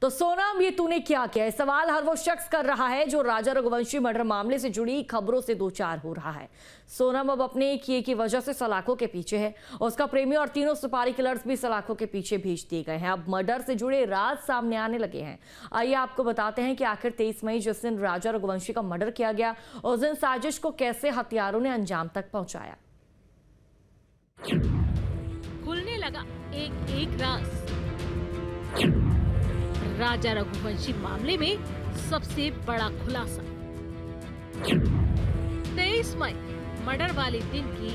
तो सोनम, ये तूने क्या किया है? सवाल हर वो शख्स कर रहा है जो राजा रघुवंशी मर्डर मामले से जुड़ी खबरों से दो चार हो रहा है। सोनम अब अपने किए की वजह से सलाखों के पीछे है। उसका प्रेमी और तीनों सुपारी किलर्स भी सलाखों के पीछे भेज दिए गए हैं। अब मर्डर से जुड़े राज सामने आने लगे हैं। आइए आपको बताते हैं कि आखिर 23 मई जिस दिन राजा रघुवंशी का मर्डर किया गया, उस दिन साजिश को कैसे हत्यारों ने अंजाम तक पहुंचाया। खुलने लगा एक एक राज। राजा रघुवंशी मामले में सबसे बड़ा खुलासा। 23 मई मर्डर वाले दिन की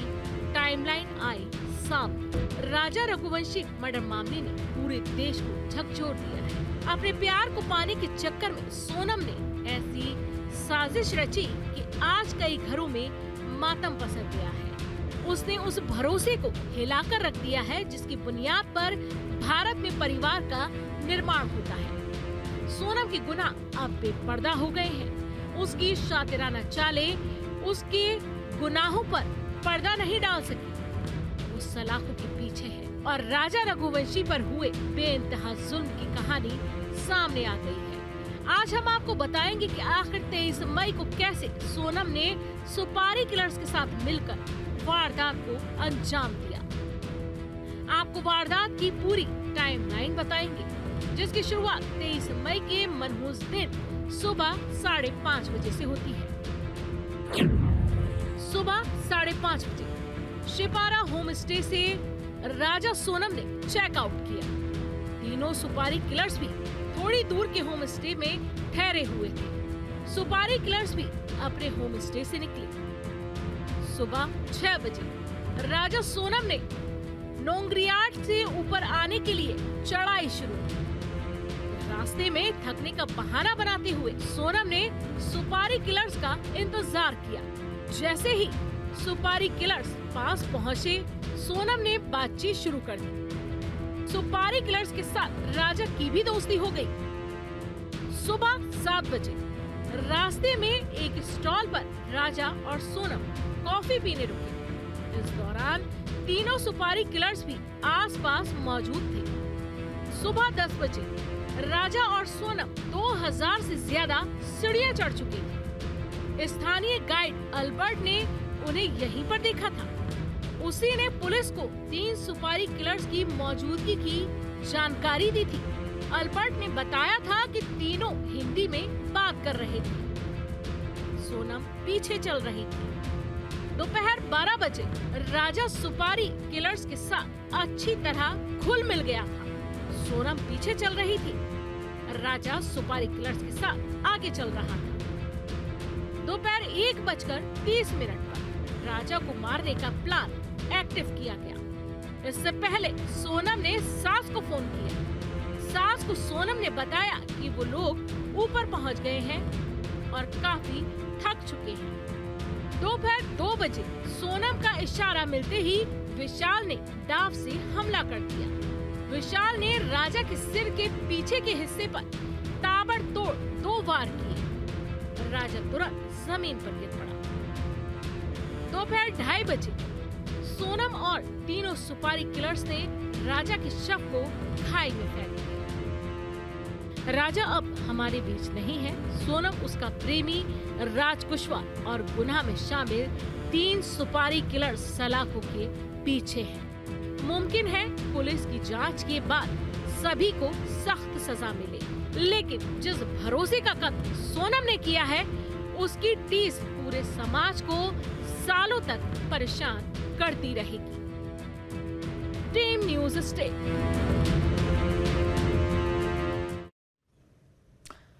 टाइमलाइन आई सामने। राजा रघुवंशी मर्डर मामले ने पूरे देश को झकझोर दिया है। अपने प्यार को पाने के चक्कर में सोनम ने ऐसी साजिश रची कि आज कई घरों में मातम पसर गया है। उसने उस भरोसे को हिलाकर रख दिया है जिसकी बुनियाद पर भारत में परिवार का निर्माण होता है। सोनम के गुनाह अब बेपर्दा हो गए हैं। उसकी शातिराना चालें उसके गुनाहों पर पर्दा नहीं डाल सकी। वो सलाखों के पीछे है और राजा रघुवंशी पर हुए बेइंतहा जुल्म की कहानी सामने आ गई है। आज हम आपको बताएंगे कि आखिर 23 मई को कैसे सोनम ने सुपारी किलर्स के साथ मिलकर वारदात को अंजाम दिया। आपको वारदात की पूरी टाइमलाइन बताएंगे, जिसकी शुरुआत 23 मई के मनहूस दिन सुबह 5:30 बजे से होती है। सुबह 5:30 बजे शिपारा होम स्टे से राजा सोनम ने चेकआउट किया। तीनों सुपारी किलर्स भी थोड़ी दूर के होम स्टे में ठहरे हुए थे। सुपारी किलर्स भी अपने होम स्टे से निकले। सुबह 6 बजे राजा सोनम ने नोंगरियाट से ऊपर आने के लिए चढ़ाई शुरू की। रास्ते में थकने का बहाना बनाते हुए सोनम ने सुपारी किलर्स का इंतजार किया। जैसे ही सुपारी किलर्स पास पहुँचे, सोनम ने बातचीत शुरू कर दी। सुपारी किलर्स के साथ राजा की भी दोस्ती हो गई। सुबह 7 बजे रास्ते में एक स्टॉल पर राजा और सोनम कॉफी पीने रुके। इस दौरान तीनों सुपारी किलर्स भी आसपास मौजूद थे। सुबह 10 बजे राजा और सोनम 2000 से ज्यादा सीढ़ियां चढ़ चुके थे। स्थानीय गाइड अल्बर्ट ने उन्हें यहीं पर देखा था। उसी ने पुलिस को 3 सुपारी किलर्स की मौजूदगी की जानकारी दी थी। अल्बर्ट ने बताया था कि तीनों हिंदी में बात कर रहे थे। सोनम पीछे चल रही थी। दोपहर 12 बजे राजा सुपारी किलर्स के साथ अच्छी तरह घुल मिल गया था। सोनम पीछे चल रही थी। राजा सुपारी किलर्स के साथ आगे चल रहा था। दोपहर 1:30 पर राजा को मारने का प्लान एक्टिव किया गया। इससे पहले सोनम ने सास को फोन किया। सास को सोनम ने बताया कि वो लोग ऊपर पहुंच गए हैं और काफी थक चुके हैं। दोपहर 2 बजे सोनम का इशारा मिलते ही विशाल ने डाव से हमला कर दिया। विशाल ने राजा के सिर के पीछे के हिस्से पर ताबड़तोड़ 2 वार किए। राजा तुरंत जमीन पर गिर पड़ा। दोपहर 2:30 बजे सोनम और तीनों सुपारी किलर्स ने राजा के शव को खाई में फेंक दिया। राजा अब हमारे बीच नहीं है। सोनम उसका प्रेमी राज कुशवाहा और गुनाह में शामिल 3 सुपारी किलर्स सलाखों के पीछे हैं। मुमकिन है पुलिस की जांच के बाद सभी को सख्त सजा मिले, लेकिन जिस भरोसे का कत्ल सोनम ने किया है, उसकी टीस पूरे समाज को सालों तक परेशान करती रहेगी। Team news stay.